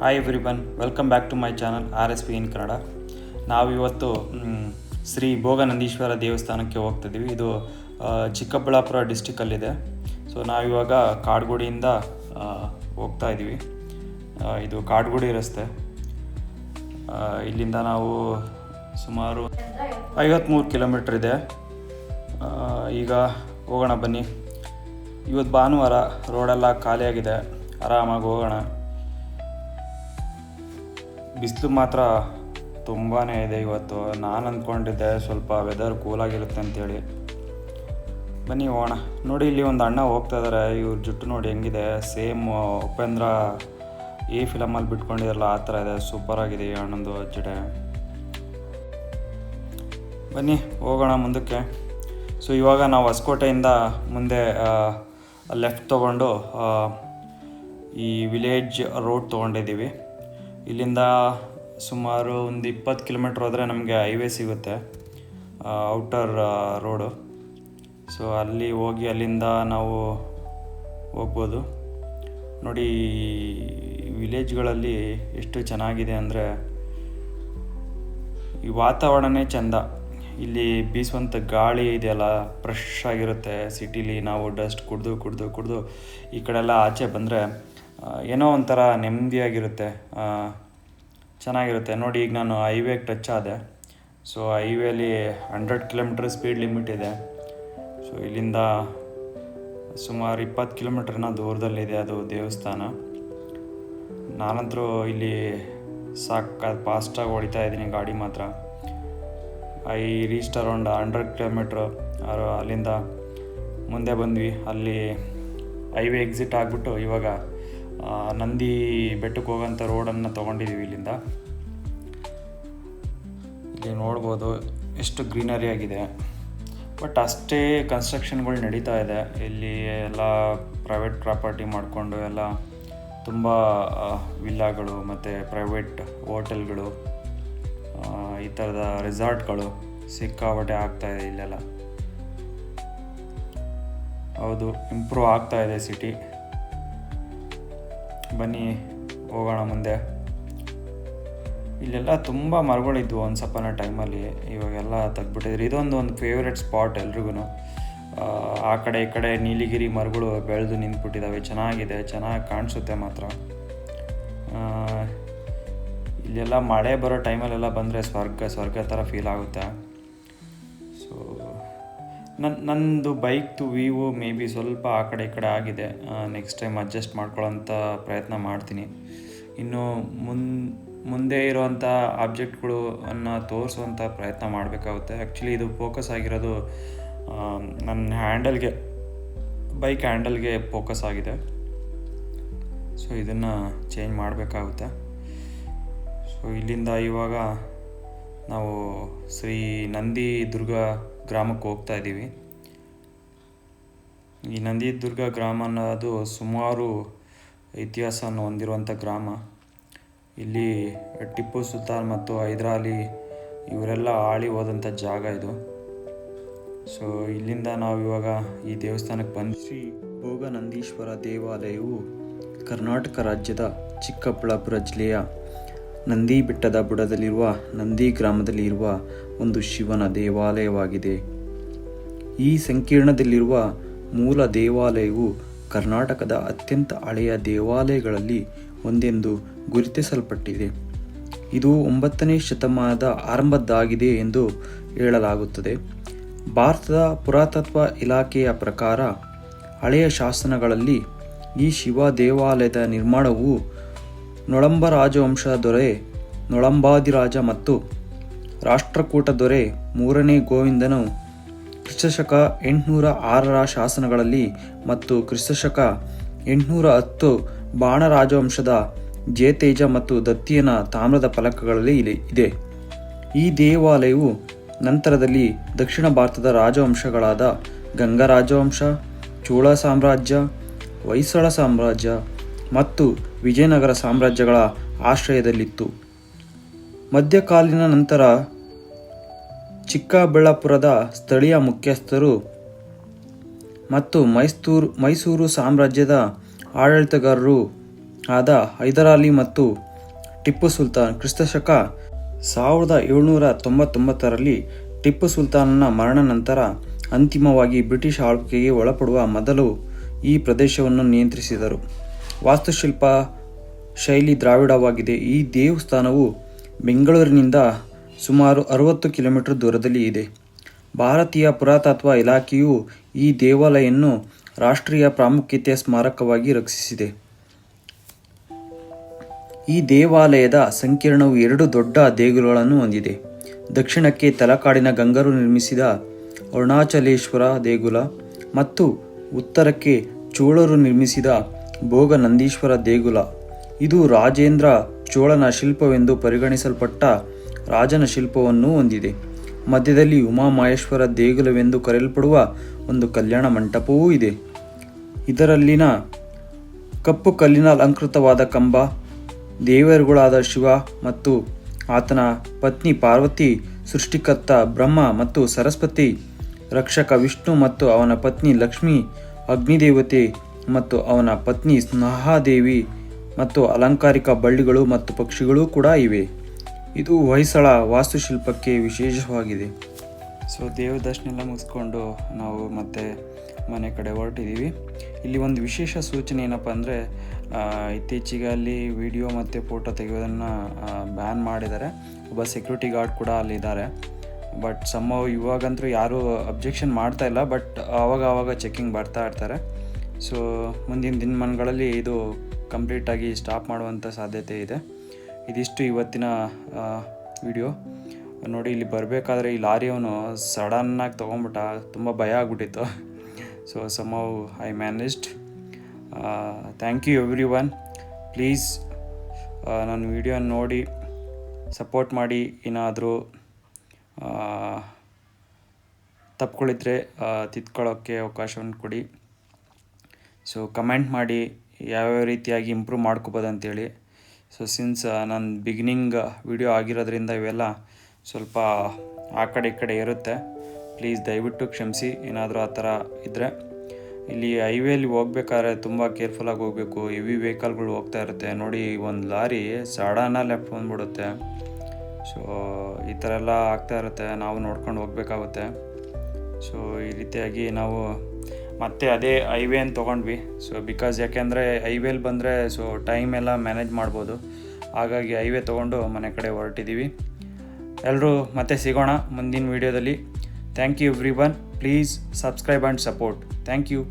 Hi everyone, welcome back to my channel RSP in Kannada. ನಾವಿವತ್ತು ಶ್ರೀ ಭೋಗನಂದೀಶ್ವರ ದೇವಸ್ಥಾನಕ್ಕೆ ಹೋಗ್ತಿದ್ದೀವಿ. ಇದು ಚಿಕ್ಕಬಳ್ಳಾಪುರ ಡಿಸ್ಟಿಕಲ್ಲಿದೆ. ಸೊ ನಾವಿವಾಗ ಕಾಡುಗೋಡಿಯಿಂದ ಹೋಗ್ತಾ ಇದ್ದೀವಿ. ಇದು ಕಾಡುಗೋಡಿ ರಸ್ತೆ. ಇಲ್ಲಿಂದ ನಾವು ಸುಮಾರು 53 ಕಿಲೋಮೀಟ್ರ್ ಇದೆ. ಈಗ ಹೋಗೋಣ ಬನ್ನಿ. ಇವತ್ತು ಭಾನುವಾರ, ರೋಡೆಲ್ಲ ಖಾಲಿಯಾಗಿದೆ. ಆರಾಮಾಗಿ ಹೋಗೋಣ. ಬಿಸಿಲು ಮಾತ್ರ ತುಂಬಾ ಇದೆ ಇವತ್ತು. ನಾನು ಅಂದ್ಕೊಂಡಿದ್ದೆ ಸ್ವಲ್ಪ ವೆದರ್ ಕೂಲಾಗಿರುತ್ತೆ ಅಂತೇಳಿ. ಬನ್ನಿ ಹೋಗೋಣ. ನೋಡಿ, ಇಲ್ಲಿ ಒಂದು ಅಣ್ಣ ಹೋಗ್ತಾ ಇದ್ದಾರೆ. ಇವ್ರ ಜುಟ್ಟು ನೋಡಿ ಹೆಂಗಿದೆ, ಸೇಮ್ ಉಪೇಂದ್ರ ಈ ಫಿಲಮಲ್ಲಿ ಬಿಟ್ಕೊಂಡಿರಲ್ಲ ಆ ಥರ ಇದೆ. ಸೂಪರಾಗಿದೆ ಈ ಅಣ್ಣಂದು ಜಡೆ. ಬನ್ನಿ ಹೋಗೋಣ ಮುಂದಕ್ಕೆ. ಸೊ ಇವಾಗ ನಾವು ಹೊಸಕೋಟೆಯಿಂದ ಮುಂದೆ ಲೆಫ್ಟ್ ತೊಗೊಂಡು ಈ ವಿಲೇಜ್ ರೋಡ್ ತೊಗೊಂಡಿದ್ದೀವಿ. ಇಲ್ಲಿಂದ ಸುಮಾರು ಒಂದು 20 ಕಿಲೋಮೀಟ್ರ್ ಹೋದರೆ ನಮಗೆ ಹೈವೇ ಸಿಗುತ್ತೆ, ಔಟರ್ ರೋಡು. ಸೊ ಅಲ್ಲಿ ಹೋಗಿ ಅಲ್ಲಿಂದ ನಾವು ಹೋಗ್ಬೋದು. ನೋಡಿ, ವಿಲೇಜ್ಗಳಲ್ಲಿ ಎಷ್ಟು ಚೆನ್ನಾಗಿದೆ ಅಂದರೆ ಈ ವಾತಾವರಣನೇ ಚೆಂದ. ಇಲ್ಲಿ ಬೀಸುವಂಥ ಗಾಳಿ ಇದೆಯಲ್ಲ, ಫ್ರೆಶ್ ಆಗಿರುತ್ತೆ. ಸಿಟಿಲಿ ನಾವು ಡಸ್ಟ್ ಕುಡಿದು ಈ ಕಡೆಲ್ಲ ಆಚೆ ಬಂದರೆ ಏನೋ ಒಂಥರ ನೆಮ್ಮದಿಯಾಗಿರುತ್ತೆ, ಚೆನ್ನಾಗಿರುತ್ತೆ. ನೋಡಿ, ಈಗ ನಾನು ಹೈವೇಗೆ ಟಚ್ ಆದೆ. ಸೊ ಹೈವೇಲಿ 100 ಕಿಲೋಮೀಟ್ರ್ ಸ್ಪೀಡ್ ಲಿಮಿಟ್ ಇದೆ. ಸೊ ಇಲ್ಲಿಂದ ಸುಮಾರು 20 ಕಿಲೋಮೀಟ್ರ್ನ ದೂರದಲ್ಲಿದೆ ಅದು ದೇವಸ್ಥಾನ. ನಾನಂತರೂ ಇಲ್ಲಿ ಫಾಸ್ಟಾಗಿ ಹೊಡಿತಾ ಇದ್ದೀನಿ ಗಾಡಿ ಮಾತ್ರ. I reached around 100 kilometre. ಅಲ್ಲಿಂದ ಮುಂದೆ ಬಂದ್ವಿ. ಅಲ್ಲಿ ಹೈವೇ ಎಕ್ಸಿಟ್ ಆಗಿಬಿಟ್ಟು ಇವಾಗ ನಂದಿ ಬೆಟ್ಟಕ್ಕೆ ಹೋಗೋಂಥ ರೋಡನ್ನು ತೊಗೊಂಡಿದ್ದೀವಿ. ಇಲ್ಲಿಂದ ಇಲ್ಲಿ ನೋಡ್ಬೋದು ಎಷ್ಟು ಗ್ರೀನರಿ ಆಗಿದೆ. ಬಟ್ ಅಷ್ಟೇ ಕನ್ಸ್ಟ್ರಕ್ಷನ್ಗಳು ನಡೀತಾ ಇದೆ. ಇಲ್ಲಿ ಎಲ್ಲ ಪ್ರೈವೇಟ್ ಪ್ರಾಪರ್ಟಿ ಮಾಡಿಕೊಂಡು ಎಲ್ಲ ತುಂಬ ವಿಲ್ಲಾಗಳು ಮತ್ತು ಪ್ರೈವೇಟ್ ಹೋಟೆಲ್ಗಳು, ಈ ಥರದ ರೆಸಾರ್ಟ್ಗಳು ಸಿಕ್ಕಾಪಟ್ಟೆ ಆಗ್ತಾಯಿದೆ ಇಲ್ಲೆಲ್ಲ. ಹೌದು, ಇಂಪ್ರೂವ್ ಆಗ್ತಾಯಿದೆ ಸಿಟಿ. ಬನ್ನಿ ಹೋಗೋಣ ಮುಂದೆ. ಇಲ್ಲೆಲ್ಲ ತುಂಬ ಮರಗಳಿದ್ವು ಒಂದು ಸಪನ ಟೈಮಲ್ಲಿ, ಇವಾಗೆಲ್ಲ ತೆಗ್ದುಬಿಟ್ಟಿದ್ರು. ಇದೊಂದು ಫೇವ್ರೆಟ್ ಸ್ಪಾಟ್ ಎಲ್ರಿಗೂ. ಆ ಕಡೆ ಈ ಕಡೆ ನೀಲಿಗಿರಿ ಮರಗಳು ಬೆಳೆದು ನಿಂತ್ಬಿಟ್ಟಿದ್ದಾವೆ. ಚೆನ್ನಾಗಿ ಕಾಣಿಸುತ್ತೆ ಮಾತ್ರ. ಇಲ್ಲೆಲ್ಲ ಮಳೆ ಬರೋ ಟೈಮಲ್ಲೆಲ್ಲ ಬಂದರೆ ಸ್ವರ್ಗ ಥರ ಫೀಲ್ ಆಗುತ್ತೆ. ಸೊ ನಂದು ಬೈಕ್ದು ವ್ಯೂ ಮೇ ಬಿ ಸ್ವಲ್ಪ ಆ ಕಡೆ ಈ ಕಡೆ ಆಗಿದೆ. ನೆಕ್ಸ್ಟ್ ಟೈಮ್ ಅಡ್ಜಸ್ಟ್ ಮಾಡ್ಕೊಳ್ಳೋಂಥ ಪ್ರಯತ್ನ ಮಾಡ್ತೀನಿ. ಇನ್ನು ಮುಂದೆ ಇರೋವಂಥ ಆಬ್ಜೆಕ್ಟ್ಗಳು ತೋರಿಸುವಂಥ ಪ್ರಯತ್ನ ಮಾಡಬೇಕಾಗುತ್ತೆ. ಆ್ಯಕ್ಚುಲಿ ಇದು ಫೋಕಸ್ ಆಗಿರೋದು ನನ್ನ ಬೈಕ್ ಹ್ಯಾಂಡಲ್ಗೆ ಫೋಕಸ್ ಆಗಿದೆ. ಸೊ ಇದನ್ನು ಚೇಂಜ್ ಮಾಡಬೇಕಾಗುತ್ತೆ. ಸೊ ಇಲ್ಲಿಂದ ಇವಾಗ ನಾವು ಶ್ರೀ ನಂದಿ ದುರ್ಗ ಗ್ರಾಮಕ್ಕೆ ಹೋಗ್ತಾ ಇದ್ದೀವಿ. ಈ ನಂದಿ ದುರ್ಗ ಗ್ರಾಮ ಅನ್ನೋದು ಸುಮಾರು ಇತಿಹಾಸವನ್ನು ಹೊಂದಿರುವಂಥ ಗ್ರಾಮ. ಇಲ್ಲಿ ಟಿಪ್ಪು ಸುಲ್ತಾನ್ ಮತ್ತು ಹೈದರಾಲಿ ಇವರೆಲ್ಲ ಆಳಿ ಹೋದಂಥ ಜಾಗ ಇದು. ಸೊ ಇಲ್ಲಿಂದ ನಾವು ಇವಾಗ ಈ ದೇವಸ್ಥಾನಕ್ಕೆ ಬಂದು, ಶ್ರೀ ಭೋಗನಂದೀಶ್ವರ ದೇವಾಲಯವು ಕರ್ನಾಟಕ ರಾಜ್ಯದ ಚಿಕ್ಕಬಳ್ಳಾಪುರ ಜಿಲ್ಲೆಯ ನಂದಿ ಬೆಟ್ಟದ ಬುಡದಲ್ಲಿರುವ ನಂದಿ ಗ್ರಾಮದಲ್ಲಿ ಇರುವ ಒಂದು ಶಿವನ ದೇವಾಲಯವಾಗಿದೆ. ಈ ಸಂಕೀರ್ಣದಲ್ಲಿರುವ ಮೂಲ ದೇವಾಲಯವು ಕರ್ನಾಟಕದ ಅತ್ಯಂತ ಹಳೆಯ ದೇವಾಲಯಗಳಲ್ಲಿ ಒಂದೆಂದು ಗುರುತಿಸಲ್ಪಟ್ಟಿದೆ. ಇದು 9ನೇ ಶತಮಾನದ ಆರಂಭದ್ದಾಗಿದೆ ಎಂದು ಹೇಳಲಾಗುತ್ತದೆ. ಭಾರತದ ಪುರಾತತ್ವ ಇಲಾಖೆಯ ಪ್ರಕಾರ ಹಳೆಯ ಶಾಸನಗಳಲ್ಲಿ ಈ ಶಿವ ದೇವಾಲಯದ ನಿರ್ಮಾಣವು ನೊಳಂಬ ರಾಜವಂಶದ ದೊರೆ ನೊಳಂಬಾದಿರಾಜ ಮತ್ತು ರಾಷ್ಟ್ರಕೂಟ ದೊರೆ 3ನೇ ಗೋವಿಂದನು ಕ್ರಿಸ್ತಶಕ 806ರ ಶಾಸನಗಳಲ್ಲಿ ಮತ್ತು ಕ್ರಿಸ್ತಶಕ 810 ಬಾಣ ರಾಜವಂಶದ ಜಯತೇಜ ಮತ್ತು ದತ್ತಿಯನ ತಾಮ್ರದ ಫಲಕಗಳಲ್ಲಿ ಇದೆ. ಈ ದೇವಾಲಯವು ನಂತರದಲ್ಲಿ ದಕ್ಷಿಣ ಭಾರತದ ರಾಜವಂಶಗಳಾದ ಗಂಗ ರಾಜವಂಶ, ಚೋಳ ಸಾಮ್ರಾಜ್ಯ, ಹೊಯ್ಸಳ ಸಾಮ್ರಾಜ್ಯ ಮತ್ತು ವಿಜಯನಗರ ಸಾಮ್ರಾಜ್ಯಗಳ ಆಶ್ರಯದಲ್ಲಿತ್ತು. ಮಧ್ಯಕಾಲೀನ ನಂತರ ಚಿಕ್ಕಬಳ್ಳಾಪುರದ ಸ್ಥಳೀಯ ಮುಖ್ಯಸ್ಥರು ಮತ್ತು ಮೈಸೂರು ಸಾಮ್ರಾಜ್ಯದ ಆಡಳಿತಗಾರರು ಆದ ಹೈದರಾಲಿ ಮತ್ತು ಟಿಪ್ಪು ಸುಲ್ತಾನ್ ಕ್ರಿಸ್ತಶಕ 1799ರಲ್ಲಿ ಟಿಪ್ಪು ಸುಲ್ತಾನನ ಮರಣ ನಂತರ ಅಂತಿಮವಾಗಿ ಬ್ರಿಟಿಷ್ ಆಳ್ವಿಕೆಗೆ ಒಳಪಡುವ ಮೊದಲು ಈ ಪ್ರದೇಶವನ್ನು ನಿಯಂತ್ರಿಸಿದರು. ವಾಸ್ತುಶಿಲ್ಪ ಶೈಲಿ ದ್ರಾವಿಡವಾಗಿದೆ. ಈ ದೇವಸ್ಥಾನವು ಬೆಂಗಳೂರಿನಿಂದ ಸುಮಾರು 60 ಕಿಲೋಮೀಟರ್ ದೂರದಲ್ಲಿ ಇದೆ. ಭಾರತೀಯ ಪುರಾತತ್ವ ಇಲಾಖೆಯು ಈ ದೇವಾಲಯವನ್ನು ರಾಷ್ಟ್ರೀಯ ಪ್ರಾಮುಖ್ಯತೆಯ ಸ್ಮಾರಕವಾಗಿ ರಕ್ಷಿಸಿದೆ. ಈ ದೇವಾಲಯದ ಸಂಕೀರ್ಣವು 2 ದೊಡ್ಡ ದೇಗುಲಗಳನ್ನು ಹೊಂದಿದೆ. ದಕ್ಷಿಣಕ್ಕೆ ತಲಕಾಡಿನ ಗಂಗರು ನಿರ್ಮಿಸಿದ ಅರುಣಾಚಲೇಶ್ವರ ದೇಗುಲ ಮತ್ತು ಉತ್ತರಕ್ಕೆ ಚೋಳರು ನಿರ್ಮಿಸಿದ ಭೋಗನಂದೀಶ್ವರ ದೇಗುಲ. ಇದು ರಾಜೇಂದ್ರ ಚೋಳನ ಶಿಲ್ಪವೆಂದು ಪರಿಗಣಿಸಲ್ಪಟ್ಟ ರಾಜನ ಶಿಲ್ಪವನ್ನು ಹೊಂದಿದೆ. ಮಧ್ಯದಲ್ಲಿ ಉಮಾಮಹೇಶ್ವರ ದೇಗುಲವೆಂದು ಕರೆಯಲ್ಪಡುವ ಒಂದು ಕಲ್ಯಾಣ ಮಂಟಪವೂ ಇದೆ. ಇದರಲ್ಲಿನ ಕಪ್ಪು ಕಲ್ಲಿನ ಅಲಂಕೃತವಾದ ಕಂಬ, ದೇವರುಗಳಾದ ಶಿವ ಮತ್ತು ಆತನ ಪತ್ನಿ ಪಾರ್ವತಿ, ಸೃಷ್ಟಿಕರ್ತ ಬ್ರಹ್ಮ ಮತ್ತು ಸರಸ್ವತಿ, ರಕ್ಷಕ ವಿಷ್ಣು ಮತ್ತು ಅವನ ಪತ್ನಿ ಲಕ್ಷ್ಮಿ, ಅಗ್ನಿದೇವತೆ ಮತ್ತು ಅವನ ಪತ್ನಿ ಸ್ನೇಹಾದೇವಿ ಮತ್ತು ಅಲಂಕಾರಿಕ ಬಳ್ಳಿಗಳು ಮತ್ತು ಪಕ್ಷಿಗಳು ಕೂಡ ಇವೆ. ಇದು ಹೊಯ್ಸಳ ವಾಸ್ತುಶಿಲ್ಪಕ್ಕೆ ವಿಶೇಷವಾಗಿದೆ. ಸೊ ದೇವ ದರ್ಶನ ಎಲ್ಲ ಮುಗಿಸ್ಕೊಂಡು ನಾವು ಮತ್ತೆ ಮನೆ ಕಡೆ ಹೊರಟಿದ್ದೀವಿ. ಇಲ್ಲಿ ಒಂದು ವಿಶೇಷ ಸೂಚನೆ ಏನಪ್ಪ ಅಂದರೆ, ಇತ್ತೀಚೆಗೆ ಅಲ್ಲಿ ವಿಡಿಯೋ ಮತ್ತು ಫೋಟೋ ತೆಗೆಯೋದನ್ನು ಬ್ಯಾನ್ ಮಾಡಿದ್ದಾರೆ. ಒಬ್ಬ ಸೆಕ್ಯೂರಿಟಿ ಗಾರ್ಡ್ ಕೂಡ ಅಲ್ಲಿದ್ದಾರೆ. ಬಟ್ ಇವಾಗಂತೂ ಯಾರೂ ಅಬ್ಜೆಕ್ಷನ್ ಮಾಡ್ತಾ ಇಲ್ಲ. ಬಟ್ ಆವಾಗ ಚೆಕಿಂಗ್ ಬರ್ತಾ ಇರ್ತಾರೆ. ಸೊ ಮುಂದಿನ ದಿನಮಾನಗಳಲ್ಲಿ ಇದು ಕಂಪ್ಲೀಟಾಗಿ ಸ್ಟಾಪ್ ಮಾಡುವಂಥ ಸಾಧ್ಯತೆ ಇದೆ. ಇದಿಷ್ಟು ಇವತ್ತಿನ ವಿಡಿಯೋ. ನೋಡಿ, ಇಲ್ಲಿ ಬರಬೇಕಾದ್ರೆ ಈ ಲಾರಿಯವನು ಸಡನ್ನಾಗಿ ತೊಗೊಂಬಿಟ್ಟ. ತುಂಬ ಭಯ ಆಗ್ಬಿಟ್ಟಿತ್ತು. So I managed. Thank you everyone. Please ನನ್ನ ವಿಡಿಯೋ ನೋಡಿ ಸಪೋರ್ಟ್ ಮಾಡಿ. ಏನಾದರೂ ತಪ್ಪಿಕೊಳ್ಳಿದ್ರೆ ತಿದ್ಕೊಳ್ಳೋಕ್ಕೆ ಅವಕಾಶವನ್ನು ಕೊಡಿ. ಸೊ ಕಮೆಂಟ್ ಮಾಡಿ ಯಾವ್ಯಾವ ರೀತಿಯಾಗಿ ಇಂಪ್ರೂವ್ ಮಾಡ್ಕೋಬೋದು ಅಂತೇಳಿ. ಸೊ ಸಿನ್ಸ್ ನಾನು ಬಿಗಿನಿಂಗ್ ವಿಡಿಯೋ ಆಗಿರೋದ್ರಿಂದ ಇವೆಲ್ಲ ಸ್ವಲ್ಪ ಆ ಕಡೆ ಈ ಕಡೆ ಇರುತ್ತೆ. ಪ್ಲೀಸ್ ದಯವಿಟ್ಟು ಕ್ಷಮಿಸಿ. ಏನಾದರೂ ಆ ಥರ ಇದ್ದರೆ, ಇಲ್ಲಿ ಹೈವೇಲಿ ಹೋಗ್ಬೇಕಾದ್ರೆ ತುಂಬ ಕೇರ್ಫುಲ್ಲಾಗಿ ಹೋಗಬೇಕು. ಹೆವಿ ವೆಹಿಕಲ್ಗಳು ಹೋಗ್ತಾ ಇರುತ್ತೆ. ನೋಡಿ, ಒಂದು ಲಾರಿ ಸಡನ್ನಾಗಿ ಲೆಫ್ಟ್ ಬಂದುಬಿಡುತ್ತೆ. ಸೊ ಈ ಥರ ಎಲ್ಲ ಆಗ್ತಾ ಇರುತ್ತೆ. ನಾವು ನೋಡ್ಕೊಂಡು ಹೋಗ್ಬೇಕಾಗುತ್ತೆ. ಸೊ ಈ ರೀತಿಯಾಗಿ ನಾವು ಮತ್ತೆ ಅದೇ ಹೈವೇನ ತೊಗೊಂಡ್ವಿ. ಸೊ ಯಾಕೆಂದರೆ ಹೈವೇಲಿ ಬಂದರೆ ಟೈಮ್ ಎಲ್ಲ ಮ್ಯಾನೇಜ್ ಮಾಡ್ಬೋದು. ಹಾಗಾಗಿ ಹೈವೇ ತೊಗೊಂಡು ಮನೆ ಕಡೆ ಹೊರಟಿದ್ದೀವಿ. ಎಲ್ಲರೂ ಮತ್ತೆ ಸಿಗೋಣ ಮುಂದಿನ ವೀಡಿಯೋದಲ್ಲಿ. Thank you everyone. Please subscribe and support. Thank you.